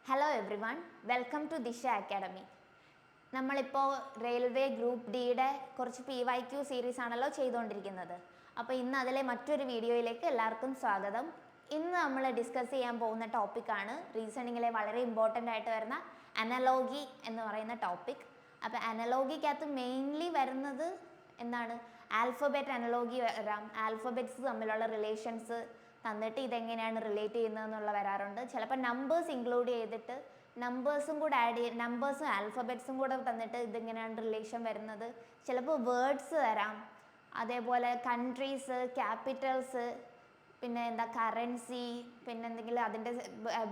Hello everyone, welcome to Disha academy. നമ്മളിപ്പോൾ railway group ഡിയുടെ കുറച്ച് PYQ സീരീസ് ആണല്ലോ ചെയ്തുകൊണ്ടിരിക്കുന്നത്. അപ്പോൾ ഇന്ന് അതിലെ മറ്റൊരു വീഡിയോയിലേക്ക് എല്ലാവർക്കും സ്വാഗതം. ഇന്ന് നമ്മൾ ഡിസ്കസ് ചെയ്യാൻ പോകുന്ന ടോപ്പിക്കാണ് റീസണിങ്ങിലെ വളരെ ഇമ്പോർട്ടൻ്റ് ആയിട്ട് വരുന്ന അനലോഗി എന്ന് പറയുന്ന ടോപ്പിക്. അപ്പോൾ അനലോഗിക്കകത്ത് മെയിൻലി വരുന്നത് എന്താണ്? ആൽഫബറ്റ് അനലോഗി വരാം, ആൽഫബറ്റ്സ് തമ്മിലുള്ള റിലേഷൻസ് തന്നിട്ട് ഇതെങ്ങനെയാണ് റിലേറ്റ് ചെയ്യുന്നതെന്നുള്ള വരാറുണ്ട്. ചിലപ്പോൾ നമ്പേഴ്സ് ഇൻക്ലൂഡ് ചെയ്തിട്ട് നമ്പേഴ്സും കൂടെ ആഡ് ചെയ്ത് നമ്പേഴ്സും ആൽഫബറ്റ്സും കൂടെ തന്നിട്ട് ഇതെങ്ങനെയാണ് റിലേഷൻ വരുന്നത്. ചിലപ്പോൾ വേർഡ്സ് തരാം, അതേപോലെ കൺട്രീസ്, ക്യാപിറ്റൽസ്, പിന്നെ എന്താ കറൻസി, പിന്നെ എന്തെങ്കിലും അതിൻ്റെ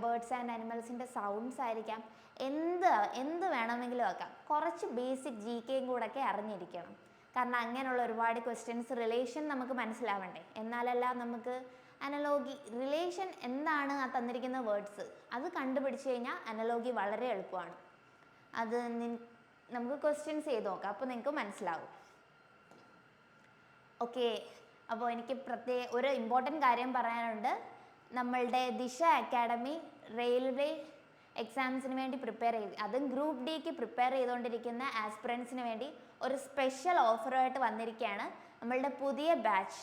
ബേർഡ്സ് ആൻഡ് അനിമൽസിൻ്റെ സൗണ്ട്സ് ആയിരിക്കാം. എന്ത് വേണമെങ്കിലും ആക്കാം. കുറച്ച് ബേസിക് GKയും കൂടെ ഒക്കെ അറിഞ്ഞിരിക്കണം. കാരണം അങ്ങനെയുള്ള ഒരുപാട് ക്വസ്റ്റ്യൻസ് റിലേഷൻ നമുക്ക് മനസ്സിലാവണ്ടേ, എന്നാലല്ല നമുക്ക് അനലോഗി റിലേഷൻ എന്താണ് ആ തന്നിരിക്കുന്ന വേർഡ്സ് അത് കണ്ടുപിടിച്ച് കഴിഞ്ഞാൽ അനലോഗി വളരെ എളുപ്പമാണ്. അത് നമുക്ക് ക്വസ്റ്റ്യൻസ് ചെയ്ത് നോക്കാം, അപ്പോൾ നിങ്ങൾക്ക് മനസ്സിലാവും. ഓക്കെ, അപ്പോൾ എനിക്ക് ഒരു ഇമ്പോർട്ടൻറ്റ് കാര്യം പറയാനുണ്ട്. നമ്മളുടെ ദിശ അക്കാഡമി റെയിൽവേ എക്സാംസിന് വേണ്ടി പ്രിപ്പയർ ചെയ്ത്, അതും ഗ്രൂപ്പ് ഡിക്ക് പ്രിപ്പയർ ചെയ്തുകൊണ്ടിരിക്കുന്ന ആസ്പിറൻസിന് വേണ്ടി ഒരു സ്പെഷ്യൽ ഓഫറുമായിട്ട് വന്നിരിക്കുകയാണ്. നമ്മളുടെ പുതിയ batch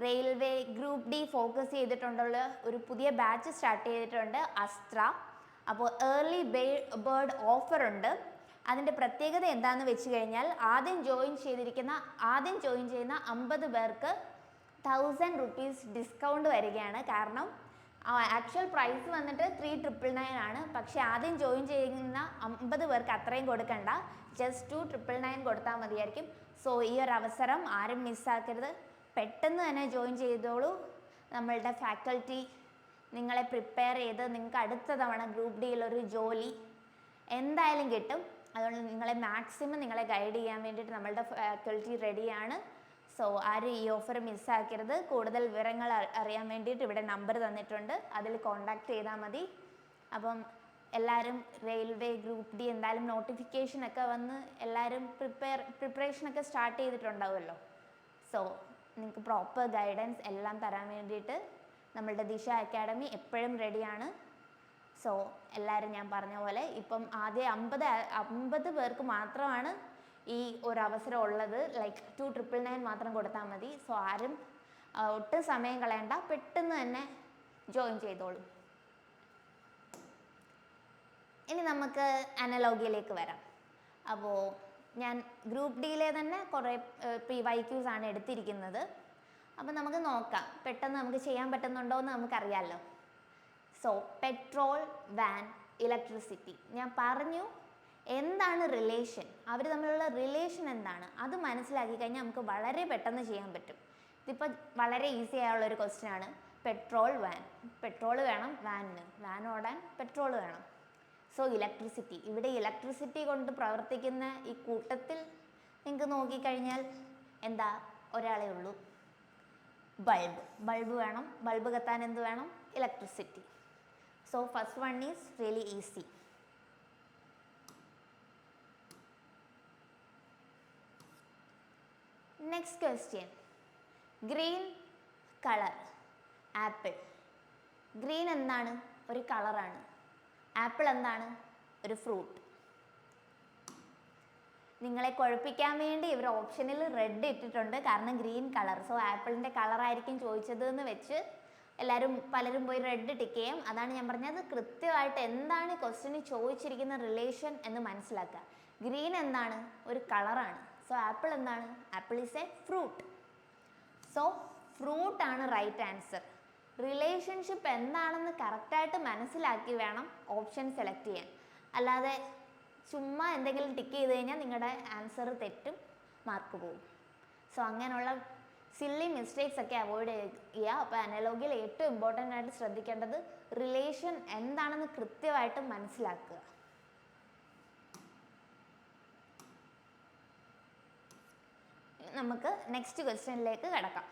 railway group D focus ചെയ്തിട്ടുള്ള ഒരു പുതിയ ബാച്ച് സ്റ്റാർട്ട് ചെയ്തിട്ടുണ്ട്, അസ്ത്ര. അപ്പോൾ ഏർലി ബേർഡ് ഓഫർ ഉണ്ട്. അതിൻ്റെ പ്രത്യേകത എന്താണെന്ന് വെച്ച് കഴിഞ്ഞാൽ ആദ്യം ജോയിൻ ചെയ്യുന്ന 50 പേർക്ക് 1000 rupees ഡിസ്കൗണ്ട് വരികയാണ്. കാരണം ആക്ച്വൽ പ്രൈസ് വന്നിട്ട് 3,999 ആണ്. പക്ഷേ ആദ്യം ജോയിൻ ചെയ്യുന്ന 50 പേർക്ക് അത്രയും കൊടുക്കണ്ട, ജസ്റ്റ് 2,999 കൊടുത്താൽ മതിയായിരിക്കും. സോ ഈ ഒരു അവസരം ആരും മിസ്സാക്കരുത്, പെട്ടെന്ന് തന്നെ ജോയിൻ ചെയ്തോളൂ. നമ്മളുടെ ഫാക്കൽറ്റി നിങ്ങളെ പ്രിപ്പയർ ചെയ്ത് നിങ്ങൾക്ക് അടുത്ത തവണ ഗ്രൂപ്പ് ഡിയിലൊരു ജോലി എന്തായാലും കിട്ടും. അതുകൊണ്ട് നിങ്ങളെ ഗൈഡ് ചെയ്യാൻ വേണ്ടിയിട്ട് നമ്മളുടെ ഫാക്കൽറ്റി റെഡിയാണ്. സോ ആരും ഈ ഓഫർ മിസ്സാക്കരുത്. കൂടുതൽ വിവരങ്ങൾ അറിയാൻ വേണ്ടിയിട്ട് ഇവിടെ നമ്പർ തന്നിട്ടുണ്ട്, അതിൽ കോൺടാക്റ്റ് ചെയ്താൽ മതി. അപ്പം എല്ലാവരും റെയിൽവേ ഗ്രൂപ്പ് ഡി എന്തായാലും നോട്ടിഫിക്കേഷനൊക്കെ വന്ന് എല്ലാവരും പ്രിപ്പറേഷനൊക്കെ സ്റ്റാർട്ട് ചെയ്തിട്ടുണ്ടാവുമല്ലോ. സോ നിങ്ങൾക്ക് പ്രോപ്പർ ഗൈഡൻസ് എല്ലാം തരാൻ വേണ്ടിയിട്ട് നമ്മളുടെ ദിശ അക്കാഡമി എപ്പോഴും റെഡിയാണ്. സോ എല്ലാവരും ഞാൻ പറഞ്ഞ പോലെ ഇപ്പം ആദ്യം 50 പേർക്ക് മാത്രമാണ് ഈ ഒരു അവസരം ഉള്ളത്. ലൈക്ക് 2,999 മാത്രം കൊടുത്താൽ മതി. സോ ആരും ഒട്ടും സമയം കളയണ്ട, പെട്ടെന്ന് തന്നെ ജോയിൻ ചെയ്തോളൂ. ഇനി നമുക്ക് അനലോഗിയിലേക്ക് വരാം. അപ്പോൾ ഞാൻ ഗ്രൂപ്പ് ഡിയിലെ തന്നെ കുറേ PYQs ആണ് എടുത്തിരിക്കുന്നത്. അപ്പോൾ നമുക്ക് നോക്കാം, പെട്ടെന്ന് നമുക്ക് ചെയ്യാൻ പറ്റുന്നുണ്ടോ എന്ന് നമുക്കറിയാമല്ലോ. So petrol, van, electricity. ഞാൻ പറഞ്ഞു എന്താണ് റിലേഷൻ, അവർ തമ്മിലുള്ള റിലേഷൻ എന്താണ് അത് മനസ്സിലാക്കി കഴിഞ്ഞാൽ നമുക്ക് വളരെ പെട്ടെന്ന് ചെയ്യാൻ പറ്റും. ഇതിപ്പോൾ വളരെ ഈസി ആയുള്ളൊരു ക്വസ്റ്റ്യൻ ആണ്. Petrol, van. പെട്രോൾ വേണം വാൻ ഓടാൻ പെട്രോൾ വേണം. സോ ഇലക്ട്രിസിറ്റി, ഇവിടെ ഇലക്ട്രിസിറ്റി കൊണ്ട് പ്രവർത്തിക്കുന്ന ഈ കൂട്ടത്തിൽ നിങ്ങൾക്ക് നോക്കിക്കഴിഞ്ഞാൽ എന്താ ഒരാളേ ഉള്ളൂ, ബൾബ് വേണം. ബൾബ് കത്താൻ എന്ത് വേണം? Electricity. So first one is really easy. Next question, green colour, apple. Green എന്താണ്? ഒരു കളറാണ്. ആപ്പിൾ എന്താണ്? ഒരു ഫ്രൂട്ട്. നിങ്ങളെ കുഴപ്പിക്കാൻ വേണ്ടി ഇവർ ഓപ്ഷനിൽ റെഡ് ഇട്ടിട്ടുണ്ട്, കാരണം ഗ്രീൻ കളർ. സോ ആപ്പിളിൻ്റെ കളറായിരിക്കും ചോദിച്ചത് എന്ന് വെച്ച് പലരും പോയി റെഡ് ടിക്ക് ചെയ്യും. അതാണ് ഞാൻ പറഞ്ഞത്, കൃത്യമായിട്ട് എന്താണ് ക്വസ്റ്റ്യന് ചോദിച്ചിരിക്കുന്ന റിലേഷൻ എന്ന് മനസ്സിലാക്കുക. ഗ്രീൻ എന്താണ്? ഒരു കളറാണ്. സോ ആപ്പിൾ എന്താണ്? Apple is A fruit. So fruit ആണ് റൈറ്റ് ആൻസർ. റിലേഷൻഷിപ്പ് എന്താണെന്ന് കറക്റ്റായിട്ട് മനസ്സിലാക്കി വേണം ഓപ്ഷൻ സെലക്ട് ചെയ്യാൻ. അല്ലാതെ ചുമ്മാ എന്തെങ്കിലും ടിക്ക് ചെയ്ത് കഴിഞ്ഞാൽ നിങ്ങളുടെ ആൻസർ തെറ്റും, മാർക്ക് പോകും. സോ അങ്ങനെയുള്ള സില്ലി മിസ്റ്റേക്സ് ഒക്കെ അവോയ്ഡ് ചെയ്യുക. അപ്പോൾ അനലോഗിയിൽ ഏറ്റവും ഇമ്പോർട്ടൻ്റ് ആയിട്ട് ശ്രദ്ധിക്കേണ്ടത് റിലേഷൻ എന്താണെന്ന് കൃത്യമായിട്ട് മനസ്സിലാക്കുക. നമുക്ക് നെക്സ്റ്റ് ക്വസ്റ്റ്യനിലേക്ക് കിടക്കാം.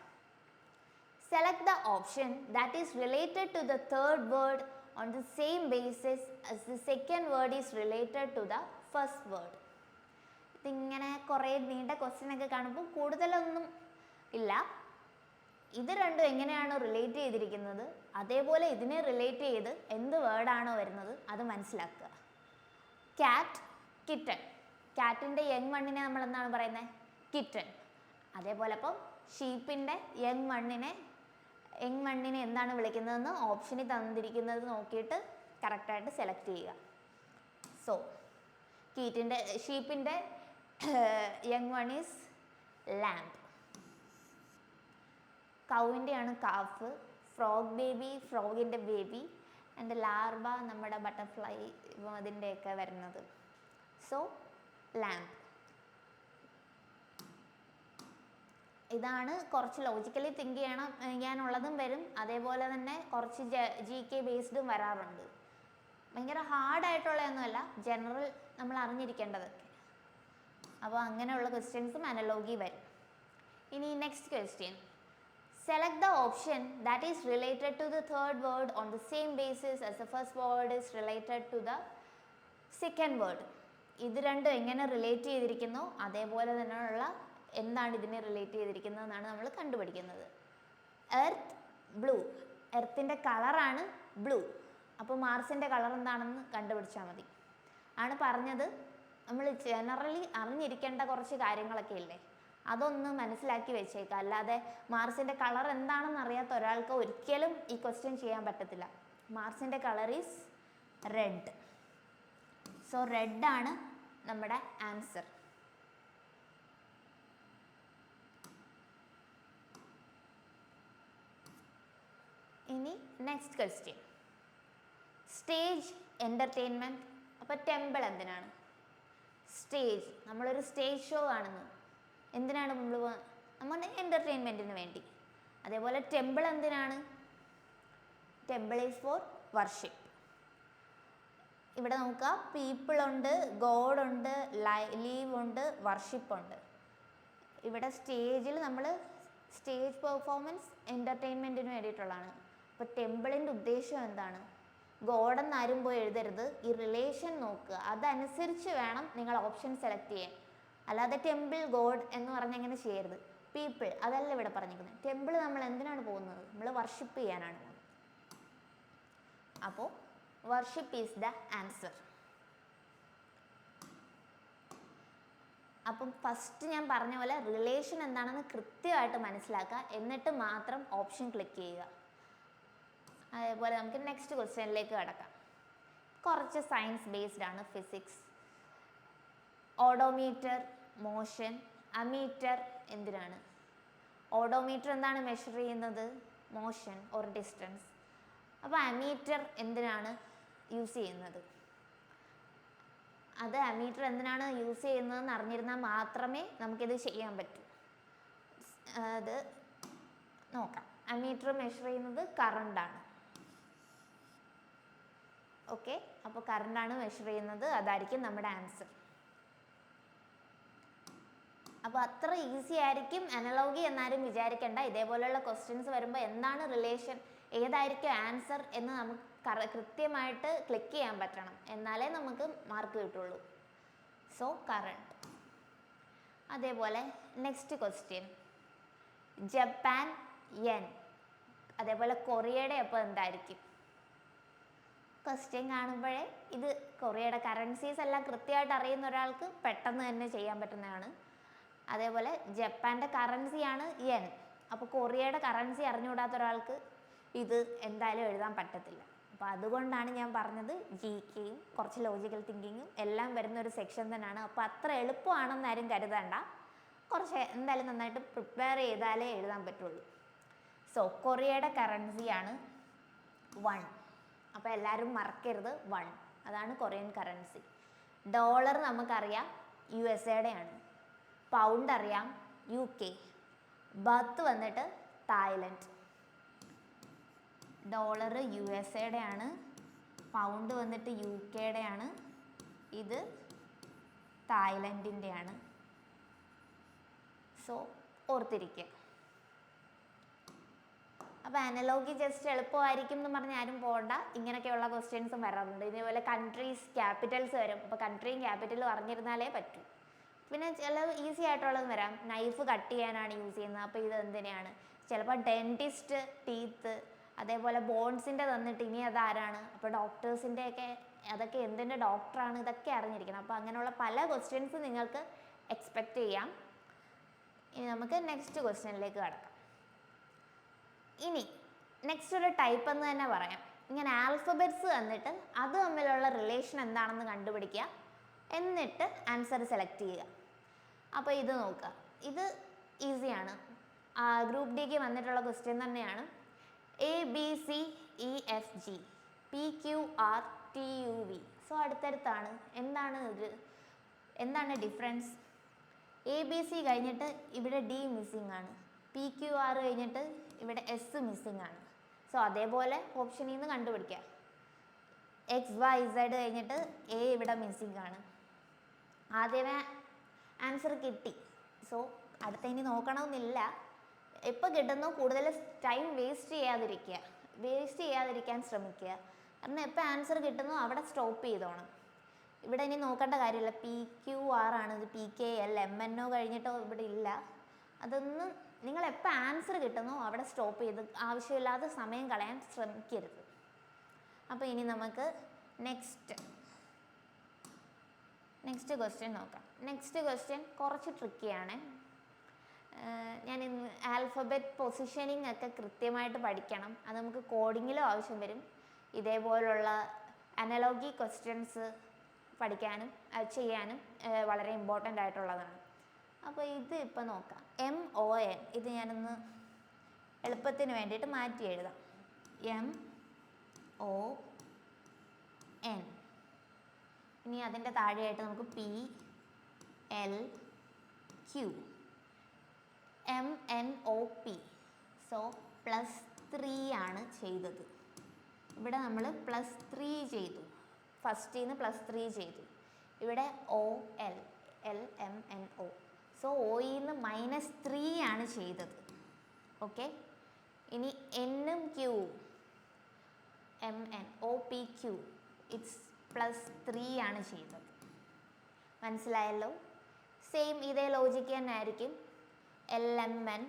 Select the option that is related to the third word on the same basis as the second word is related to the first word. ഇതിങ്ങനെ കുറേ നീണ്ട ക്വസ്റ്റ്യൻ ഒക്കെ കാണുമ്പോൾ കൂടുതലൊന്നും ഇല്ല, ഇത് രണ്ടും എങ്ങനെയാണോ റിലേറ്റ് ചെയ്തിരിക്കുന്നത് അതേപോലെ ഇതിനെ റിലേറ്റ് ചെയ്ത് എന്ത് വേർഡാണോ വരുന്നത് അത് മനസ്സിലാക്കുക. Cat, kitten. ക്യാറ്റിൻ്റെ യങ് വണ്ണിനെ നമ്മൾ എന്താണ് പറയുന്നത്? കിറ്റൺ. അതേപോലെ അപ്പം ഷീപ്പിൻ്റെ യങ് വണ്ണിനെ എന്താണ് വിളിക്കുന്നതെന്ന് ഓപ്ഷനിൽ തന്നിരിക്കുന്നത് നോക്കിയിട്ട് കറക്റ്റായിട്ട് സെലക്ട് ചെയ്യുക. സോ ഷീപ്പിൻ്റെ യങ് വൺ ഈസ് ലാംബ്. കൗവിൻ്റെയാണ് കാഫ്. ഫ്രോഗ് ബേബി, ഫ്രോഗിൻ്റെ ബേബി. ആൻഡ് ലാർബ നമ്മുടെ ബട്ടർഫ്ലൈ അതിൻ്റെയൊക്കെ വരുന്നത്. So lamb. ഇതാണ് കുറച്ച് ലോജിക്കലി തിങ്ക് ചെയ്യാനുള്ളതും വരും, അതേപോലെ തന്നെ കുറച്ച് GK ബേസ്ഡും വരാറുണ്ട്. ഭയങ്കര ഹാർഡായിട്ടുള്ളതൊന്നുമല്ല, ജനറൽ നമ്മൾ അറിഞ്ഞിരിക്കേണ്ടതൊക്കെ. അപ്പോൾ അങ്ങനെയുള്ള ക്വസ്റ്റ്യൻസും അനലോഗി വരും. ഇനി next question. Select the option that is related to the third word on the same basis as the first word is related to the second word. ഇത് രണ്ടും എങ്ങനെ റിലേറ്റ് ചെയ്തിരിക്കുന്നു അതേപോലെ തന്നെയുള്ള എന്താണ് ഇതിനെ റിലേറ്റ് ചെയ്തിരിക്കുന്നത് എന്നാണ് നമ്മൾ കണ്ടുപിടിക്കുന്നത്. Earth, blue. എർത്തിൻ്റെ കളറാണ് ബ്ലൂ. അപ്പോൾ മാർസിൻ്റെ കളർ എന്താണെന്ന് കണ്ടുപിടിച്ചാൽ മതി. ആണ് പറഞ്ഞത്. നമ്മൾ ജനറലി അറിഞ്ഞിരിക്കേണ്ട കുറച്ച് കാര്യങ്ങളൊക്കെ ഇല്ലേ, അതൊന്ന് മനസ്സിലാക്കി വെച്ചേക്കാം. അല്ലാതെ മാർസിൻ്റെ കളർ എന്താണെന്ന് അറിയാത്ത ഒരാൾക്ക് ഒരിക്കലും ഈ ക്വസ്റ്റ്യൻ ചെയ്യാൻ പറ്റത്തില്ല. മാർസിൻ്റെ കളർ ഈസ് റെഡ്. സോ റെഡാണ് നമ്മുടെ ആൻസർ. ഇനി നെക്സ്റ്റ് ക്വസ്റ്റ്യൻ. Stage entertainment. അപ്പോൾ ടെമ്പിൾ എന്തിനാണ്? സ്റ്റേജ്, നമ്മളൊരു സ്റ്റേജ് ഷോ കാണുന്നു. എന്തിനാണ് നമ്മുടെ എൻ്റർടൈൻമെൻറ്റിന് വേണ്ടി. അതേപോലെ ടെമ്പിൾ എന്തിനാണ്? Temple is four worship. ഇവിടെ നോക്കുക, പീപ്പിൾ ഉണ്ട്, ഗോഡ് ഉണ്ട്, ലീവ് ഉണ്ട്, വർഷിപ്പ് ഉണ്ട്. ഇവിടെ സ്റ്റേജിൽ നമ്മൾ സ്റ്റേജ് പെർഫോമൻസ് എൻ്റർടൈൻമെൻറ്റിന് വേണ്ടിയിട്ടുള്ളതാണ്. അപ്പോൾ ടെമ്പിളിൻ്റെ ഉദ്ദേശം എന്താണ്? ഗോഡ് എന്നാരും പോയി എഴുതരുത്, ഈ റിലേഷൻ നോക്കുക, അതനുസരിച്ച് വേണം നിങ്ങൾ ഓപ്ഷൻ സെലക്ട് ചെയ്യാൻ. അല്ലാതെ ടെമ്പിൾ ഗോഡ് എന്ന് പറഞ്ഞങ്ങനെ ചെയ്യരുത്. പീപ്പിൾ അതല്ല ഇവിടെ പറഞ്ഞിരിക്കുന്നത്. ടെമ്പിൾ നമ്മൾ എന്തിനാണ് പോകുന്നത്? നമ്മൾ വർഷിപ്പ് ചെയ്യാനാണ് പോകുന്നത്. അപ്പോൾ വർഷിപ്പ് ഈസ് ദ ആൻസർ. അപ്പം ഫസ്റ്റ് ഞാൻ പറഞ്ഞ പോലെ റിലേഷൻ എന്താണെന്ന് കൃത്യമായിട്ട് മനസ്സിലാക്കുക, എന്നിട്ട് മാത്രം ഓപ്ഷൻ ക്ലിക്ക് ചെയ്യുക. അതേപോലെ നമുക്ക് നെക്സ്റ്റ് ക്വസ്റ്റ്യനിലേക്ക് കടക്കാം. കുറച്ച് സയൻസ് ബേസ്ഡ് ആണ്, ഫിസിക്സ്. Odometer, motion. അമീറ്റർ എന്തിനാണ്? ഓഡോമീറ്റർ എന്താണ് മെഷർ ചെയ്യുന്നത്? Motion or distance. അപ്പോൾ അമീറ്റർ എന്തിനാണ് യൂസ് ചെയ്യുന്നത്? അത് അമീറ്റർ എന്തിനാണ് യൂസ് ചെയ്യുന്നതെന്ന് അറിഞ്ഞിരുന്നാൽ മാത്രമേ നമുക്കിത് ചെയ്യാൻ പറ്റൂ. അത് നോക്കാം. അമീറ്റർ മെഷർ ചെയ്യുന്നത് കറണ്ടാണ്. ഓക്കെ, അപ്പോൾ കറണ്ടാണ് മെഷർ ചെയ്യുന്നത്, അതായിരിക്കും നമ്മുടെ ആൻസർ. അപ്പോൾ അത്ര ഈസി ആയിരിക്കും അനലോഗി എന്നാരും വിചാരിക്കേണ്ട. ഇതേപോലെയുള്ള ക്വസ്റ്റ്യൻസ് വരുമ്പോൾ എന്താണ് റിലേഷൻ, ഏതായിരിക്കും ആൻസർ എന്ന് നമുക്ക് കൃത്യമായിട്ട് ക്ലിക്ക് ചെയ്യാൻ പറ്റണം, എന്നാലേ നമുക്ക് മാർക്ക് കിട്ടുള്ളൂ. So current. അതേപോലെ നെക്സ്റ്റ് ക്വസ്റ്റ്യൻ. Japan N. അതേപോലെ കൊറിയയുടെ അപ്പോൾ എന്തായിരിക്കും? ക്വസ്റ്റ്യൻ കാണുമ്പോഴേ ഇത് കൊറിയയുടെ കറൻസീസ് എല്ലാം കൃത്യമായിട്ട് അറിയുന്ന ഒരാൾക്ക് പെട്ടെന്ന് തന്നെ ചെയ്യാൻ പറ്റുന്നതാണ്. അതേപോലെ ജപ്പാൻ്റെ കറൻസിയാണ് യെൻ. അപ്പോൾ കൊറിയയുടെ കറൻസി അറിഞ്ഞുകൂടാത്ത ഒരാൾക്ക് ഇത് എന്തായാലും എഴുതാൻ പറ്റത്തില്ല. അപ്പോൾ അതുകൊണ്ടാണ് ഞാൻ പറഞ്ഞത് GKയും കുറച്ച് ലോജിക്കൽ തിങ്കിങ്ങും എല്ലാം വരുന്ന ഒരു സെക്ഷൻ തന്നെയാണ്. അപ്പോൾ അത്ര എളുപ്പമാണെന്ന് ആരും കരുതണ്ട, കുറച്ച് എന്തായാലും നന്നായിട്ട് പ്രിപ്പയർ ചെയ്താലേ എഴുതാൻ പറ്റുള്ളൂ. സോ കൊറിയയുടെ കറൻസിയാണ് 1. അപ്പോൾ എല്ലാവരും മറക്കരുത് 1. അതാണ് കൊറിയൻ കറൻസി. ഡോളർ നമുക്കറിയാം USA ആണ്. പൗണ്ട് അറിയാം UK. ബത്ത് വന്നിട്ട് തായ്ലൻഡ്. ഡോളർ USA ആണ്, പൗണ്ട് വന്നിട്ട് UK ആണ്, ഇത് തായ്ലൻഡിൻ്റെയാണ്. സോ ഓർത്തിരിക്കുക. അപ്പോൾ അനലോഗി ജസ്റ്റ് എളുപ്പമായിരിക്കും എന്ന് പറഞ്ഞ് ആരും പോകണ്ട. ഇങ്ങനെയൊക്കെയുള്ള ക്വസ്റ്റ്യൻസും വരാറുണ്ട്. ഇതേപോലെ കൺട്രീസ് ക്യാപിറ്റൽസ് വരും. അപ്പോൾ കൺട്രിയും ക്യാപിറ്റലും അറിഞ്ഞിരുന്നാലേ പറ്റൂ. പിന്നെ ചില ഈസി ആയിട്ടുള്ളതും വരാം. നൈഫ് കട്ട് ചെയ്യാനാണ് യൂസ് ചെയ്യുന്നത്, അപ്പോൾ ഇത് എന്തിനാണ്? ചിലപ്പോൾ ഡെൻറ്റിസ്റ്റ് ടീത്ത്, അതേപോലെ ബോൺസിൻ്റെ തന്നിട്ട് ഇനി അതാരാണ്, അപ്പോൾ ഡോക്ടേഴ്സിൻ്റെയൊക്കെ അതൊക്കെ എന്തിൻ്റെ ഡോക്ടറാണ്, ഇതൊക്കെ അറിഞ്ഞിരിക്കണം. അപ്പോൾ അങ്ങനെയുള്ള പല ക്വസ്റ്റ്യൻസ് നിങ്ങൾക്ക് എക്സ്പെക്റ്റ് ചെയ്യാം. ഇനി നമുക്ക് നെക്സ്റ്റ് ക്വസ്റ്റ്യനിലേക്ക് കടക്കാം. ഇനി നെക്സ്റ്റ് ഒരു ടൈപ്പ് എന്ന് തന്നെ പറയാം. ഇങ്ങനെ ആൽഫബറ്റ്സ് തന്നിട്ട് അത് തമ്മിലുള്ള റിലേഷൻ എന്താണെന്ന് കണ്ടുപിടിക്കുക, എന്നിട്ട് ആൻസർ സെലക്ട് ചെയ്യുക. അപ്പോൾ ഇത് നോക്കുക, ഇത് ഈസിയാണ്, ഗ്രൂപ്പ് ഡിക്ക് വന്നിട്ടുള്ള ക്വസ്റ്റ്യൻ തന്നെയാണ്. ABCEFG PQRTUV. സോ അടുത്തടുത്താണ്. എന്താണ് ഡിഫറൻസ്? ABC കഴിഞ്ഞിട്ട് ഇവിടെ D മിസ്സിംഗ് ആണ്, PQR കഴിഞ്ഞിട്ട് ഇവിടെ S മിസ്സിംഗ് ആണ്. സോ അതേപോലെ ഓപ്ഷനിൽ നിന്ന് കണ്ടുപിടിക്കുക. XYZ കഴിഞ്ഞിട്ട് A ഇവിടെ മിസ്സിംഗ് ആണ്. ആദ്യമേ ആൻസർ കിട്ടി. സോ അടുത്ത ഇനി നോക്കണമെന്നില്ല, എപ്പോൾ കിട്ടുന്നോ കൂടുതൽ ടൈം വേസ്റ്റ് ചെയ്യാതിരിക്കാൻ ശ്രമിക്കുക. കാരണം എപ്പോൾ ആൻസർ കിട്ടുന്നോ അവിടെ സ്റ്റോപ്പ് ചെയ്തോണം. ഇവിടെ ഇനി നോക്കേണ്ട കാര്യമില്ല, PQR ആണ്, ഇത് PKL MNO കഴിഞ്ഞിട്ടോ ഇവിടെ ഇല്ല. അതൊന്നും നിങ്ങൾ എപ്പോൾ ആൻസർ കിട്ടുന്നോ അവിടെ സ്റ്റോപ്പ് ചെയ്ത് ആവശ്യമില്ലാതെ സമയം കളയാൻ ശ്രമിക്കരുത്. അപ്പോൾ ഇനി നമുക്ക് നെക്സ്റ്റ് ക്വസ്റ്റ്യൻ നോക്കാം. നെക്സ്റ്റ് ക്വസ്റ്റ്യൻ കുറച്ച് ട്രിക്കിയാണ്. ഞാൻ ഇന്ന് ആൽഫബറ്റ് പൊസിഷനിങ് ഒക്കെ കൃത്യമായിട്ട് പഠിക്കണം. അത് നമുക്ക് കോഡിങ്ങിലും ആവശ്യം വരും. ഇതേപോലുള്ള അനലോഗി ക്വസ്റ്റ്യൻസ് പഠിക്കാനും ചെയ്യാനും വളരെ ഇമ്പോർട്ടൻ്റ് ആയിട്ടുള്ളതാണ്. അപ്പോൾ ഇത് ഇപ്പോൾ നോക്കാം. MON, ഇത് ഞാനൊന്ന് എളുപ്പത്തിന് വേണ്ടിയിട്ട് മാറ്റി എഴുതാം. MON. ഇനി അതിൻ്റെ താഴെയായിട്ട് നമുക്ക് PLQ, MNOP. സോ +3 ആണ് ചെയ്തത്. ഇവിടെ നമ്മൾ +3 ചെയ്തു, ഫസ്റ്റിൽ നിന്ന് +3 ചെയ്തു. ഇവിടെ OL, LMNO. സോ Oയിൽ നിന്ന് -3 ആണ് ചെയ്തത്. ഓക്കെ, ഇനി Nഉം Qവും MNOPQ, ഇറ്റ്സ് +3 ആണ് ചെയ്തത്. മനസ്സിലായല്ലോ? സെയിം ഇതേ ലോജിക്ക് തന്നെ ആയിരിക്കും. LMN,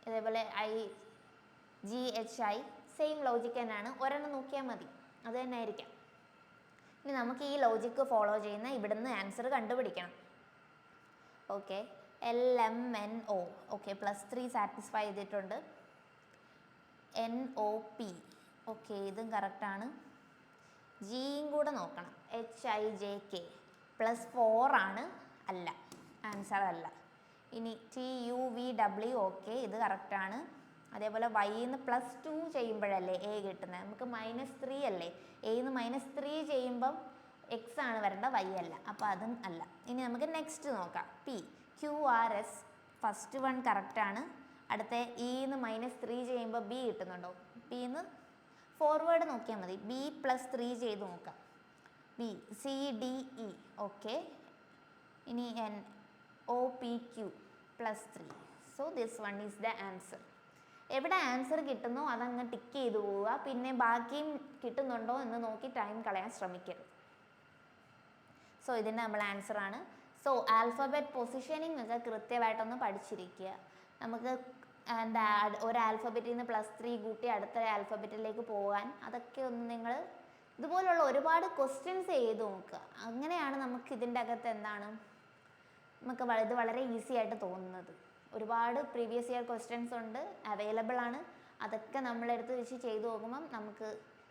ഇതേപോലെ IGHI, സെയിം ലോജിക്ക് തന്നെയാണ്. ഒരെണ്ണം നോക്കിയാൽ മതി, അത് തന്നെ ആയിരിക്കാം. ഇനി നമുക്ക് ഈ ലോജിക്ക് ഫോളോ ചെയ്യുന്ന ഇവിടുന്ന് ആൻസർ കണ്ടുപിടിക്കണം. Okay, LMNO. ഓക്കെ, +3 സാറ്റിസ്ഫൈ ചെയ്തിട്ടുണ്ട്. NOP, ഓക്കെ, ഇതും കറക്റ്റാണ്. ജിയും കൂടെ നോക്കണം. HIJK +4 ആണ്, അല്ല, ആൻസർ അല്ല. ഇനി TUVW, ഓക്കെ, ഇത് കറക്റ്റാണ്. അതേപോലെ Yന്ന് +2 ചെയ്യുമ്പോഴല്ലേ A കിട്ടുന്നത്, നമുക്ക് -3 അല്ലേ. Aന്ന് -3 ചെയ്യുമ്പം X ആണ് വരേണ്ട, Y അല്ല, അപ്പോൾ അതും അല്ല. ഇനി നമുക്ക് നെക്സ്റ്റ് നോക്കാം. PQRS, ഫസ്റ്റ് വൺ കറക്റ്റാണ്. അടുത്ത Eന്ന് -3 ചെയ്യുമ്പോൾ B കിട്ടുന്നുണ്ടോ? Bന്ന് ഫോർവേഡ് നോക്കിയാൽ മതി. B +3 ചെയ്ത് നോക്കാം. BCDE, okay. ഇനി NOPQ +3. So this one is the answer. എവിടെ ആൻസർ കിട്ടുന്നോ അതങ്ങ് ടിക്ക് ചെയ്ത് പോവുക. പിന്നെ ബാക്കിയും കിട്ടുന്നുണ്ടോ എന്ന് നോക്കി ടൈം കളയാൻ ശ്രമിക്കരുത്. സോ ഇതിൻ്റെ നമ്മൾ ആൻസറാണ്. സോ ആൽഫബറ്റ് പൊസിഷനിങ് ഒക്കെ കൃത്യമായിട്ടൊന്ന് പഠിച്ചിരിക്കുക. നമുക്ക് എന്താ ഒരു ആൽഫബറ്റിൽ നിന്ന് +3 കൂട്ടി അടുത്ത ആൽഫബറ്റിലേക്ക് പോകാൻ, അതൊക്കെ ഒന്ന് നിങ്ങൾ ഇതുപോലുള്ള ഒരുപാട് ക്വസ്റ്റ്യൻസ് ചെയ്ത് നോക്കുക. അങ്ങനെയാണ് നമുക്ക് ഇതിൻ്റെ അകത്ത് എന്താണ് നമുക്ക് ഇത് വളരെ ഈസി ആയിട്ട് തോന്നുന്നത്. ഒരുപാട് പ്രീവിയസ് ഇയർ ക്വസ്റ്റ്യൻസ് ഉണ്ട്, അവൈലബിൾ ആണ്. അതൊക്കെ നമ്മളെടുത്ത് വെച്ച് ചെയ്ത് നോക്കുമ്പം നമുക്ക്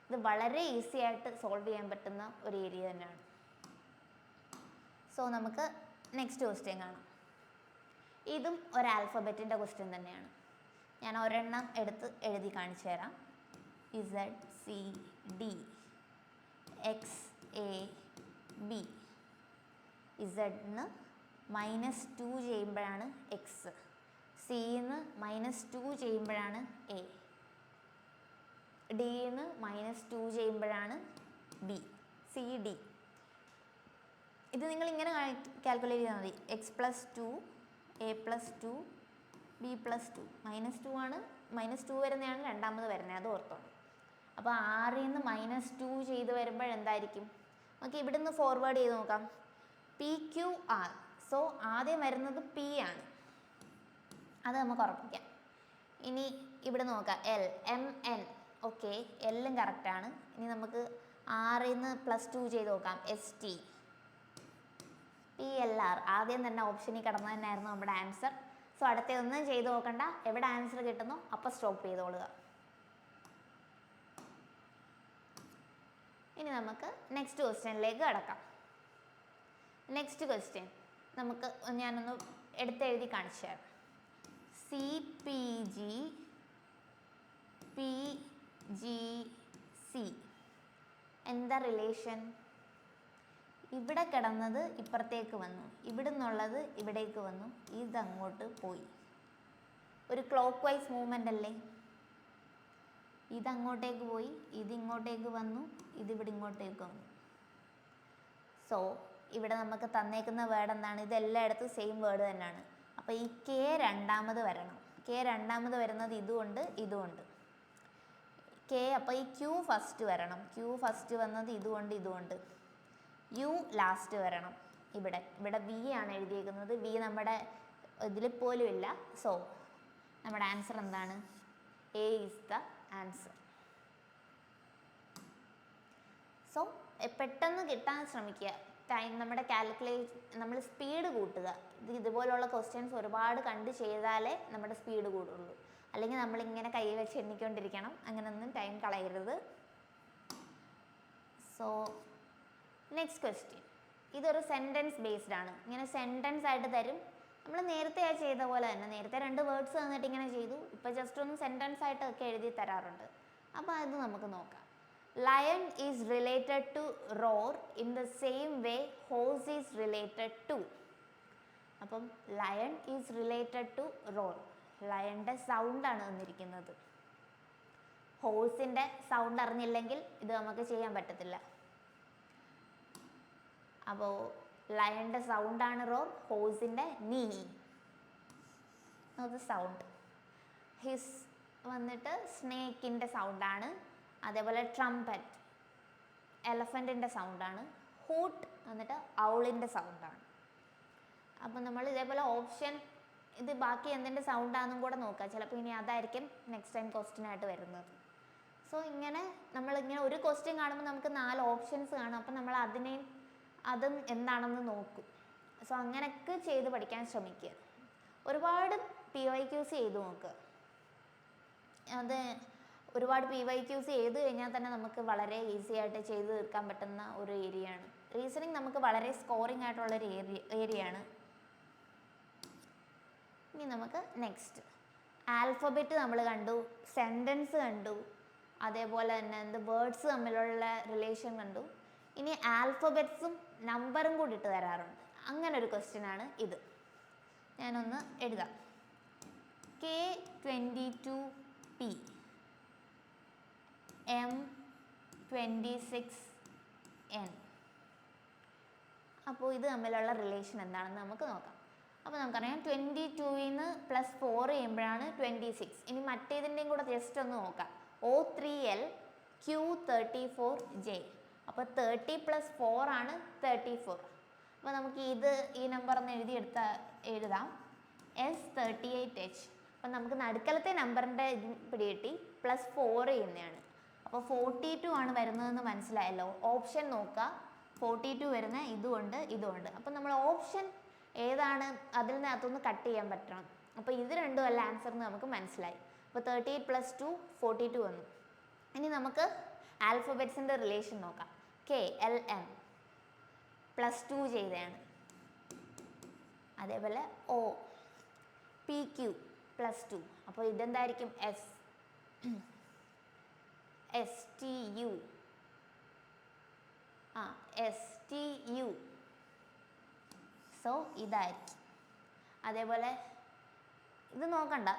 ഇത് വളരെ ഈസി ആയിട്ട് സോൾവ് ചെയ്യാൻ പറ്റുന്ന ഒരു ഏരിയ തന്നെയാണ്. സോ നമുക്ക് നെക്സ്റ്റ് ക്വസ്റ്റ്യൻ കാണാം. ഇതും ഒരു ആൽഫബറ്റിൻ്റെ ക്വസ്റ്റ്യൻ തന്നെയാണ്. ഞാൻ ഒരെണ്ണം എടുത്ത് എഴുതി കാണിച്ചു തരാം. ZCD, XAB. Zന്ന് -2 ചെയ്യുമ്പോഴാണ് X, Cന്ന് -2 ചെയ്യുമ്പോഴാണ് A, Dന്ന് -2 ചെയ്യുമ്പോഴാണ് B, CD. ഇത് നിങ്ങൾ ഇങ്ങനെ കാൽക്കുലേറ്റ് ചെയ്താൽ മതി. X+2, A+2, B+2. -2 ആണ്, -2 വരുന്നതാണ് രണ്ടാമത് വരുന്നത്, അത് ഓർത്തോണം. അപ്പോൾ 6ന്ന് -2 ചെയ്ത് വരുമ്പോഴെന്തായിരിക്കും? നമുക്ക് ഇവിടുന്ന് ഫോർവേഡ് ചെയ്ത് നോക്കാം. PQR. സോ ആദ്യം വരുന്നത് P ആണ്, അത് നമുക്ക് ഉറപ്പിക്കാം. ഇനി ഇവിടെ നോക്കാം എൽ എം എൻ. ഓക്കെ, എല്ലും കറക്റ്റാണ്. ഇനി നമുക്ക് ആറിൽ നിന്ന് +2 ചെയ്ത് നോക്കാം. S T P L R. ആദ്യം തന്നെ ഓപ്ഷനിൽ കിടന്നത് തന്നെയായിരുന്നു നമ്മുടെ ആൻസർ. സോ അടുത്തൊന്നും ചെയ്ത് നോക്കണ്ട, എവിടെ ആൻസർ കിട്ടുന്നോ അപ്പോൾ സ്റ്റോപ്പ് ചെയ്തോളുക. ഇനി നമുക്ക് നെക്സ്റ്റ് ക്വസ്റ്റ്യനിലേക്ക് കടക്കാം. നെക്സ്റ്റ് ക്വസ്റ്റ്യൻ നമുക്ക് ഞാനൊന്ന് എടുത്തെഴുതി കാണിച്ചു തരാം. C P G P G C എന്താ റിലേഷൻ? ഇവിടെ കിടന്നത് ഇപ്പുറത്തേക്ക് വന്നു, ഇവിടെ നിന്നുള്ളത് ഇവിടേക്ക് വന്നു, ഇതങ്ങോട്ട് പോയി. ഒരു ക്ലോക്ക് വൈസ് മൂവ്മെൻ്റ് അല്ലേ? ഇതങ്ങോട്ടേക്ക് പോയി, ഇതിങ്ങോട്ടേക്ക് വന്നു, ഇതിവിടെ ഇങ്ങോട്ടേക്ക് വന്നു. സോ ഇവിടെ നമുക്ക് തന്നേക്കുന്ന വേർഡ് എന്താണ്? ഇതെല്ലായിടത്തും സെയിം വേർഡ് തന്നെയാണ്. അപ്പോൾ ഈ കെ രണ്ടാമത് വരണം. കെ രണ്ടാമത് വരുന്നത് ഇതുകൊണ്ട് ഇതുകൊണ്ട് കെ. അപ്പോൾ ഈ ക്യൂ ഫസ്റ്റ് വരണം. ക്യൂ ഫസ്റ്റ് വന്നത് ഇതുകൊണ്ട് യു ലാസ്റ്റ് വരണം. ഇവിടെ വി ആണ് എഴുതിയേക്കുന്നത്. വി നമ്മുടെ ഇതിൽ പോലും ഇല്ല. സോ നമ്മുടെ ആൻസർ എന്താണ്? A is the answer. So പെട്ടെന്ന് കിട്ടാൻ ശ്രമിക്കുക. ടൈം നമ്മുടെ നമ്മൾ സ്പീഡ് കൂട്ടുക. ഇതുപോലുള്ള ക്വസ്റ്റ്യൻസ് ഒരുപാട് കണ്ട് ചെയ്താലേ നമ്മുടെ സ്പീഡ് കൂടുള്ളൂ. അല്ലെങ്കിൽ നമ്മളിങ്ങനെ കൈ വെച്ച് എണ്ണിക്കൊണ്ടിരിക്കണം. അങ്ങനെയൊന്നും ടൈം കളയരുത്. സോ നെക്സ്റ്റ് ക്വസ്റ്റ്യൻ, ഇതൊരു സെൻറ്റൻസ് ബേസ്ഡ് ആണ്. ഇങ്ങനെ സെൻറ്റൻസ് ആയിട്ട് തരും. നമ്മൾ നേരത്തെ ചെയ്ത പോലെ തന്നെ, നേരത്തെ 2 വേർഡ്സ് തന്നിട്ട് ഇങ്ങനെ ചെയ്തു. ഇപ്പോൾ ജസ്റ്റ് ഒന്ന് സെൻറ്റൻസ് ആയിട്ടൊക്കെ എഴുതി തരാറുണ്ട്. അപ്പോൾ അത് നമുക്ക് നോക്കാം. Lion is related to roar in the same way horse is related to. അപ്പം lion is related to roar. ലയണിൻ്റെ സൗണ്ടാണ് തന്നിരിക്കുന്നത്. ഹോഴ്സിൻ്റെ സൗണ്ട് അറിഞ്ഞില്ലെങ്കിൽ ഇത് നമുക്ക് ചെയ്യാൻ പറ്റത്തില്ല. അപ്പോൾ ലയണിൻ്റെ സൗണ്ടാണ് റോർ, ഹോഴ്സിൻ്റെ നീ. അത് സൗണ്ട്. ഹിസ് വന്നിട്ട് സ്നേക്കിൻ്റെ സൗണ്ടാണ്. അതേപോലെ ട്രംപറ്റ് എലഫൻറ്റിൻ്റെ സൗണ്ടാണ്. ഹൂട്ട് വന്നിട്ട് ഔളിൻ്റെ സൗണ്ടാണ്. അപ്പം നമ്മൾ ഇതേപോലെ ഓപ്ഷൻ ഇത് ബാക്കി എന്തിൻ്റെ സൗണ്ടാണെന്നും കൂടെ നോക്കുക. ചിലപ്പോൾ ഇനി അതായിരിക്കും നെക്സ്റ്റ് ടൈം ക്വസ്റ്റ്യൻ ആയിട്ട് വരുന്നത്. സോ ഇങ്ങനെ നമ്മളിങ്ങനെ ഒരു ക്വസ്റ്റ്യൻ കാണുമ്പോൾ നമുക്ക് 4 ഓപ്ഷൻസ് കാണും. അപ്പം നമ്മൾ അതും എന്താണെന്ന് നോക്കും. സോ അങ്ങനെയൊക്കെ ചെയ്ത് പഠിക്കാൻ ശ്രമിക്കുക. ഒരുപാട് PYQs ചെയ്ത് നോക്കുക. അത് ഒരുപാട് PYQs ചെയ്ത് കഴിഞ്ഞാൽ തന്നെ നമുക്ക് വളരെ ഈസി ആയിട്ട് ചെയ്ത് തീർക്കാൻ പറ്റുന്ന ഒരു ഏരിയയാണ്. റീസണിങ് നമുക്ക് വളരെ സ്കോറിംഗ് ആയിട്ടുള്ളൊരു ഏരിയയാണ്. ഇനി നമുക്ക് നെക്സ്റ്റ് ആൽഫബറ്റ് നമ്മൾ കണ്ടു, സെൻറ്റൻസ് കണ്ടു, അതേപോലെ തന്നെ വേർഡ്സ് തമ്മിലുള്ള റിലേഷൻ കണ്ടു. ഇനി ആൽഫബറ്റ്സും നമ്പറും കൂടി ഇട്ട് തരാറുണ്ട്. അങ്ങനെ ഒരു ക്വസ്റ്റ്യനാണ് ഇത്. ഞാനൊന്ന് എഴുതാം. K22P M26N. അപ്പോൾ ഇത് തമ്മിലുള്ള റിലേഷൻ എന്താണെന്ന് നമുക്ക് നോക്കാം. അപ്പോൾ നമുക്കറിയാം 22ൽ നിന്ന് +4 ചെയ്യുമ്പോഴാണ് 26. ഇനി മറ്റേതിൻ്റെയും കൂടെ ജസ്റ്റ് ഒന്ന് നോക്കാം. O3L Q34J. അപ്പോൾ 30 + 4 ആണ് 34. അപ്പോൾ നമുക്ക് ഈ നമ്പർ ഒന്ന് എഴുതാം. S38H. അപ്പോൾ നമുക്ക് നടുക്കലത്തെ നമ്പറിൻ്റെ പിടികിട്ടി +4 ചെയ്യുന്നതാണ്. അപ്പോൾ 42 ആണ് വരുന്നതെന്ന് മനസ്സിലായല്ലോ. ഓപ്ഷൻ നോക്കുക. 42 വരുന്ന ഇതുകൊണ്ട്. അപ്പോൾ നമ്മൾ ഓപ്ഷൻ ഏതാണ് അതിൽ നിന്നകത്തൊന്ന് കട്ട് ചെയ്യാൻ പറ്റണം. അപ്പോൾ ഇത് രണ്ടും അല്ല ആൻസർ എന്ന് നമുക്ക് മനസ്സിലായി. അപ്പോൾ 38 + 2 42 വന്നു. ഇനി നമുക്ക് ആൽഫബറ്റ്സിൻ്റെ റിലേഷൻ നോക്കാം. KLM +2 ചെയ്തതാണ്. അതേപോലെ O PQ +2. അപ്പോൾ ഇതെന്തായിരിക്കും? STU STU. സോ ഇതായിരിക്കും. അതേപോലെ ഇത് നോക്കണ്ട,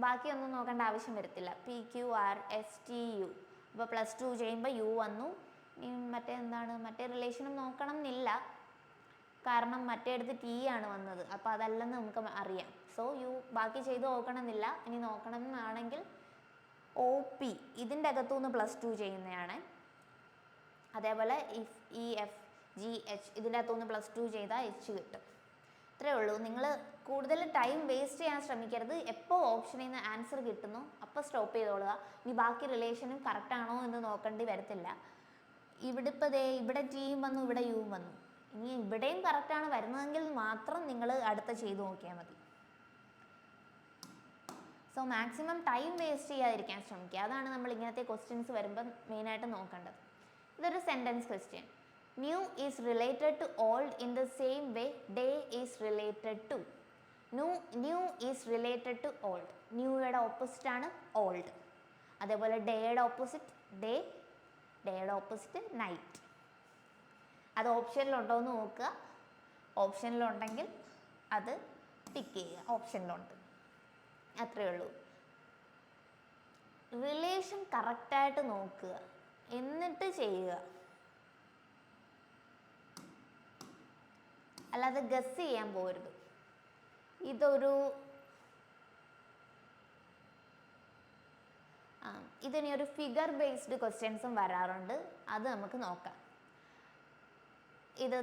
ബാക്കിയൊന്നും നോക്കേണ്ട ആവശ്യം വരത്തില്ല. PQR STU. അപ്പോൾ +2 ചെയ്യുമ്പോൾ U വന്നു. മറ്റേ റിലേഷനും നോക്കണം എന്നില്ല, കാരണം മറ്റേടത്ത് T ആണ് വന്നത്. അപ്പോൾ അതല്ലെന്ന് നമുക്ക് അറിയാം. സോ ബാക്കി ചെയ്ത് നോക്കണമെന്നില്ല. ഇനി നോക്കണം എന്നാണെങ്കിൽ OP ഇതിൻ്റെ അകത്തുനിന്ന് +2 ചെയ്യുന്നതാണ്. അതേപോലെ EF GH ഇതിൻ്റെ അകത്തുനിന്ന് +2 ചെയ്താൽ H കിട്ടും. അത്രേ ഉള്ളൂ. നിങ്ങൾ കൂടുതൽ ടൈം വേസ്റ്റ് ചെയ്യാൻ ശ്രമിക്കരുത്. എപ്പോൾ ഓപ്ഷനിൽ നിന്ന് ആൻസർ കിട്ടുന്നു അപ്പോൾ സ്റ്റോപ്പ് ചെയ്തോളുക. ഇനി ബാക്കി റിലേഷനും കറക്റ്റ് ആണോ എന്ന് നോക്കേണ്ടി വരത്തില്ല. ഇവിടെ ടിയും വന്നു, ഇവിടെ യുവും വന്നു. ഇനി ഇവിടെയും കറക്റ്റാണ് വരുന്നതെങ്കിൽ മാത്രം നിങ്ങൾ അടുത്ത ചെയ്ത് നോക്കിയാൽ മതി. സോ മാക്സിമം ടൈം വേസ്റ്റ് ചെയ്യാതിരിക്കാൻ ശ്രമിക്കുക. അതാണ് നമ്മൾ ഇങ്ങനത്തെ ക്വസ്റ്റ്യൻസ് വരുമ്പം മെയിനായിട്ട് നോക്കേണ്ടത്. ഇതൊരു sentence question. New is related to old in the same way day is related to. New is related to old. ന്യൂയുടെ ഓപ്പോസിറ്റ് ആണ് ഓൾഡ്. അതേപോലെ ഡേയുടെ ഓപ്പോസിറ്റ് ഡേ, ഡേയുടെ ഓപ്പോസിറ്റ് നൈറ്റ്. അത് ഓപ്ഷനിലുണ്ടോ എന്ന് നോക്കുക. ഓപ്ഷനിലുണ്ടെങ്കിൽ അത് ടിക്ക് ചെയ്യുക. ഓപ്ഷനിലുണ്ട്, അത്രയേ ഉള്ളൂ. റിലേഷൻ കറക്റ്റായിട്ട് നോക്കുക, എന്നിട്ട് ചെയ്യുക. അല്ലാതെ ഗസ് ചെയ്യാൻ പോകരുത്. ഇതിനി ഒരു ഫിഗർ ബേസ്ഡ് ക്വസ്റ്റ്യൻസും വരാറുണ്ട്. അത് നമുക്ക് നോക്കാം. ഇത്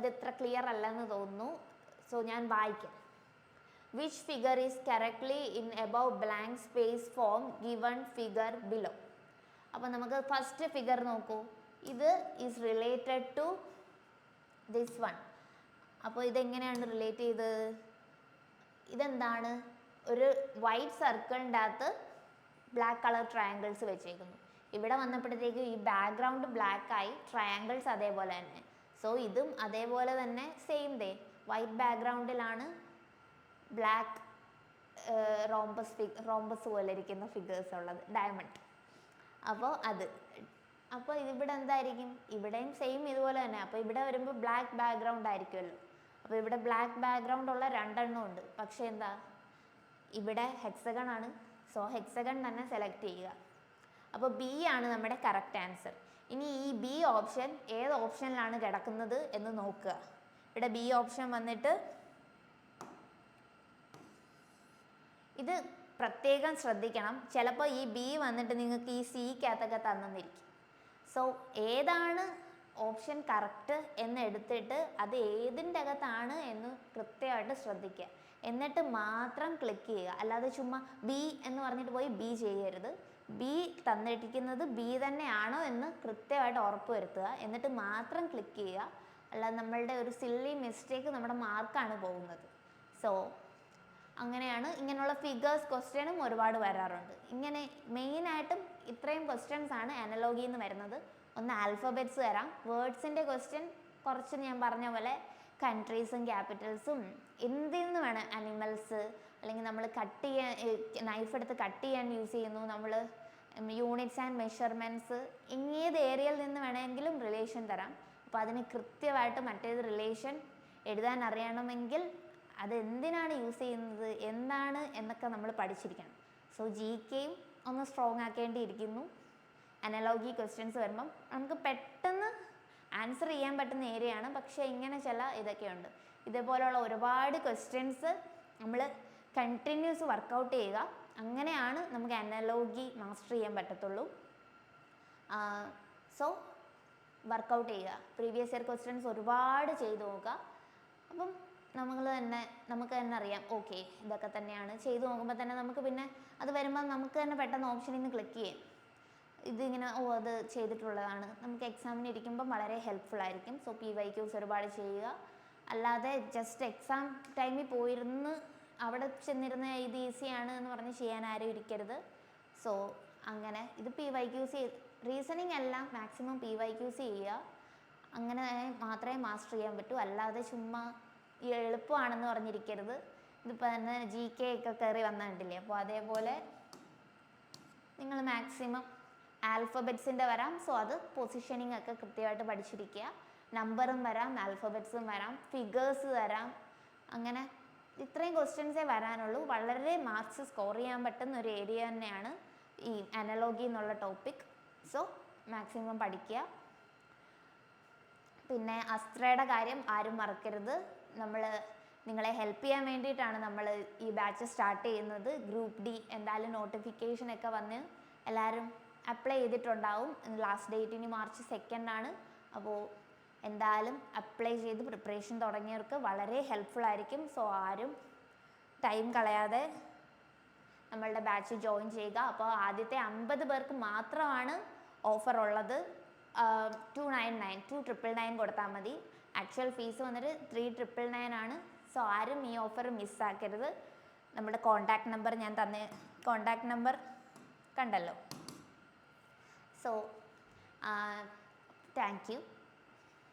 ഇത്ര ക്ലിയർ അല്ലെന്ന് തോന്നുന്നു. സോ ഞാൻ വായിക്കാം. Which figure is correctly in above blank space form given figure below? അപ്പോൾ നമുക്ക് ഫസ്റ്റ് ഫിഗർ നോക്കൂ. ഇത് is related to this one. അപ്പോൾ ഇതെങ്ങനെയാണ് റിലേറ്റ് ചെയ്തത്? ഇതെന്താണ്? ഒരു വൈറ്റ് സർക്കിളിൻ്റെ അകത്ത് ബ്ലാക്ക് കളർ ട്രയാങ്കിൾസ് വെച്ചേക്കുന്നു. ഇവിടെ വന്നപ്പോഴത്തേക്ക് ഈ ബാക്ക്ഗ്രൗണ്ട് ബ്ലാക്ക് ആയി, ട്രയാങ്കിൾസ് അതേപോലെ തന്നെ. സോ ഇതും അതേപോലെ തന്നെ സെയിം വൈറ്റ് ബാക്ക്ഗ്രൗണ്ടിലാണ് ബ്ലാക്ക് റോംബസ് പോലെ ഇരിക്കുന്ന ഫിഗേഴ്സ് ഉള്ളത്, ഡയമണ്ട്. അപ്പോൾ ഇവിടെ എന്തായിരിക്കും? ഇവിടെയും സെയിം ഇതുപോലെ തന്നെ. അപ്പോൾ ഇവിടെ വരുമ്പോൾ ബ്ലാക്ക് ബാക്ക്ഗ്രൗണ്ട് ആയിരിക്കുമല്ലോ. അപ്പോൾ ഇവിടെ ബ്ലാക്ക് ബാക്ക്ഗ്രൗണ്ട് ഉള്ള രണ്ടെണ്ണം ഉണ്ട്. പക്ഷേ എന്താ, ഇവിടെ ഹെക്സഗൺ ആണ്. സോ ഹെക്സഗൺ തന്നെ സെലക്ട് ചെയ്യുക. അപ്പോൾ ബി ആണ് നമ്മുടെ കറക്റ്റ് ആൻസർ. ഇനി ഈ ബി ഓപ്ഷൻ ഏത് ഓപ്ഷനിലാണ് കിടക്കുന്നത് എന്ന് നോക്കുക. ഇവിടെ ബി ഓപ്ഷൻ വന്നിട്ട് ഇത് പ്രത്യേകം ശ്രദ്ധിക്കണം. ചിലപ്പോൾ ഈ ബി വന്നിട്ട് നിങ്ങൾക്ക് ഈ സിക്കകത്തൊക്കെ തന്നിരിക്കും. സോ ഏതാണ് ഓപ്ഷൻ കറക്റ്റ് എന്ന് എടുത്തിട്ട് അത് ഏതിൻ്റെ അകത്താണ് എന്ന് കൃത്യമായിട്ട് ശ്രദ്ധിക്കുക. എന്നിട്ട് മാത്രം ക്ലിക്ക് ചെയ്യുക. അല്ലാതെ ചുമ്മാ ബി എന്ന് പറഞ്ഞിട്ട് പോയി ബി ചെയ്യരുത്. ബി തന്നിരിക്കുന്നത് ബി തന്നെയാണോ എന്ന് കൃത്യമായിട്ട് ഉറപ്പ് വരുത്തുക. എന്നിട്ട് മാത്രം ക്ലിക്ക് ചെയ്യുക. അല്ലാതെ നമ്മളുടെ ഒരു സില്ലി മിസ്റ്റേക്ക് നമ്മുടെ മാർക്കാണ് പോകുന്നത്. സോ അങ്ങനെയാണ്. ഇങ്ങനെയുള്ള ഫിഗേഴ്സ് ക്വസ്റ്റ്യനും ഒരുപാട് വരാറുണ്ട്. ഇങ്ങനെ മെയിനായിട്ടും ഇത്രയും ക്വസ്റ്റ്യൻസ് ആണ് അനലോഗിയിൽ നിന്ന് വരുന്നത്. ഒന്ന് ആൽഫബറ്റ്സ് വരാം. വേർഡ്സിൻ്റെ ക്വസ്റ്റ്യൻ കുറച്ച് ഞാൻ പറഞ്ഞ പോലെ കൺട്രീസും ക്യാപിറ്റൽസും എന്തിൽ നിന്ന് വേണം, അനിമൽസ്, അല്ലെങ്കിൽ നമ്മൾ കട്ട് ചെയ്യാൻ നൈഫ് എടുത്ത് കട്ട് ചെയ്യാൻ യൂസ് ചെയ്യുന്നു, നമ്മൾ യൂണിറ്റ്സ് ആൻഡ് മെഷർമെൻറ്റ്സ്, ഏത് ഏരിയയിൽ നിന്ന് വേണമെങ്കിലും റിലേഷൻ തരാം. അപ്പോൾ അതിന് കൃത്യമായിട്ട് മറ്റേത് റിലേഷൻ എഴുതാൻ അറിയണമെങ്കിൽ അത് എന്തിനാണ് യൂസ് ചെയ്യുന്നത്, എന്താണ് എന്നൊക്കെ നമ്മൾ പഠിച്ചിരിക്കണം. സോ GKയും ഒന്ന് സ്ട്രോങ് ആക്കേണ്ടിയിരിക്കുന്നു. അനലോഗി ക്വസ്റ്റ്യൻസ് വരുമ്പം നമുക്ക് പെട്ടെന്ന് ആൻസർ ചെയ്യാൻ പറ്റുന്ന ഏരിയയാണ്. പക്ഷേ ഇങ്ങനെ ചില ഇതൊക്കെയുണ്ട്. ഇതേപോലെയുള്ള ഒരുപാട് ക്വസ്റ്റ്യൻസ് നമ്മൾ കണ്ടിന്യൂസ് വർക്കൗട്ട് ചെയ്യുക. അങ്ങനെയാണ് നമുക്ക് അനലോഗി മാസ്റ്റർ ചെയ്യാൻ പറ്റത്തുള്ളൂ. സോ വർക്കൗട്ട് ചെയ്യുക. പ്രീവിയസ് ഇയർ ക്വസ്റ്റ്യൻസ് ഒരുപാട് ചെയ്ത് നോക്കുക. അപ്പം നമുക്ക് തന്നെ അറിയാം, ഓക്കെ ഇതൊക്കെ തന്നെയാണ്. ചെയ്ത് നോക്കുമ്പോൾ തന്നെ നമുക്ക് പിന്നെ അത് വരുമ്പോൾ നമുക്ക് തന്നെ പെട്ടെന്ന് ഓപ്ഷനിൽ നിന്ന് ക്ലിക്ക് ചെയ്യാം. ഇതിങ്ങനെ അത് ചെയ്തിട്ടുള്ളതാണ്. നമുക്ക് എക്സാമിന് ഇരിക്കുമ്പം വളരെ ഹെൽപ്ഫുൾ ആയിരിക്കും. സോ PYQs ഒരുപാട് ചെയ്യുക. അല്ലാതെ ജസ്റ്റ് എക്സാം ടൈമിൽ പോയിരുന്ന് അവിടെ ചെന്നിരുന്ന് ഇത് ഈസിയാണ് എന്ന് പറഞ്ഞ് ചെയ്യാൻ ആരും ഇരിക്കരുത്. സോ അങ്ങനെ ഇത് PYQs റീസണിങ് എല്ലാം മാക്സിമം PYQs ചെയ്യുക. അങ്ങനെ മാത്രമേ മാസ്റ്റർ ചെയ്യാൻ പറ്റൂ. അല്ലാതെ ചുമ്മാ എളുപ്പമാണെന്ന് പറഞ്ഞിരിക്കരുത്. ഇതിപ്പോൾ തന്നെ GK ഒക്കെ കയറി വന്നിട്ടില്ലേ. അപ്പോൾ അതേപോലെ നിങ്ങൾ മാക്സിമം ആൽഫബറ്റ്സിൻ്റെ വരാം. സോ അത് പൊസിഷനിങ് ഒക്കെ കൃത്യമായിട്ട് പഠിച്ചിരിക്കുക. നമ്പറും വരാം, ആൽഫബറ്റ്സും വരാം, ഫിഗേഴ്സ് തരാം. അങ്ങനെ ഇത്രയും ക്വസ്റ്റ്യൻസേ വരാനുള്ളൂ. വളരെ മാർക്സ് സ്കോർ ചെയ്യാൻ പറ്റുന്ന ഒരു ഏരിയ തന്നെയാണ് ഈ അനലോഗി എന്നുള്ള ടോപ്പിക്. സോ മാക്സിമം പഠിക്കുക. പിന്നെ അസ്ത്രയുടെ കാര്യം ആരും മറക്കരുത്. നിങ്ങളെ ഹെൽപ്പ് ചെയ്യാൻ വേണ്ടിയിട്ടാണ് നമ്മൾ ഈ ബാച്ച് സ്റ്റാർട്ട് ചെയ്യുന്നത്. ഗ്രൂപ്പ് D എന്തായാലും നോട്ടിഫിക്കേഷനൊക്കെ വന്ന് എല്ലാവരും അപ്ലൈ ചെയ്തിട്ടുണ്ടാവും. ലാസ്റ്റ് ഡേറ്റ് ഇനി March 2 ആണ്. അപ്പോൾ എന്തായാലും അപ്ലൈ ചെയ്ത് പ്രിപ്പറേഷൻ തുടങ്ങിയവർക്ക് വളരെ ഹെൽപ്ഫുൾ ആയിരിക്കും. സോ ആരും ടൈം കളയാതെ നമ്മളുടെ ബാച്ച് ജോയിൻ ചെയ്യുക. അപ്പോൾ ആദ്യത്തെ 50 പേർക്ക് മാത്രമാണ് ഓഫർ ഉള്ളത്. 299 കൊടുത്താൽ മതി. ആക്ച്വൽ ഫീസ് വന്നിട്ട് 399 ആണ്. സോ ആരും ഈ ഓഫർ മിസ്സാക്കരുത്. നമ്മുടെ കോണ്ടാക്ട് നമ്പർ ഞാൻ കോണ്ടാക്ട് നമ്പർ കണ്ടല്ലോ. So thank you.